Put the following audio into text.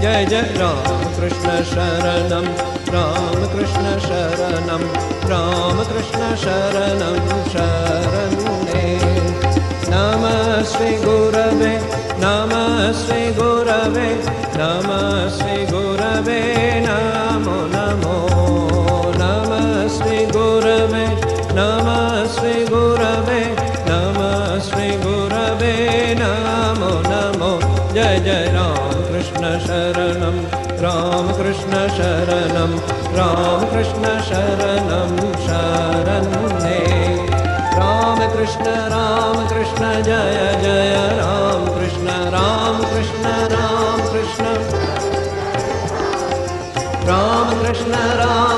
जय जय राम कृष्ण शरणं राम कृष्ण शरणं राम कृष्ण शरणं शरणे नमः श्री गुरवे नमः श्री गुरवे नमः श्री गुरवे नमो नमो नमः श्री गुरवे नमः श्री गुरवे नमः श्री गुरवे नमो नमो जय जय राम कृष्ण शरणं राम कृष्ण शरणं राम कृष्ण शरणं शरणे राम कृष्ण जय जय राम कृष्ण राम कृष्ण राम कृष्ण राम कृष्ण राम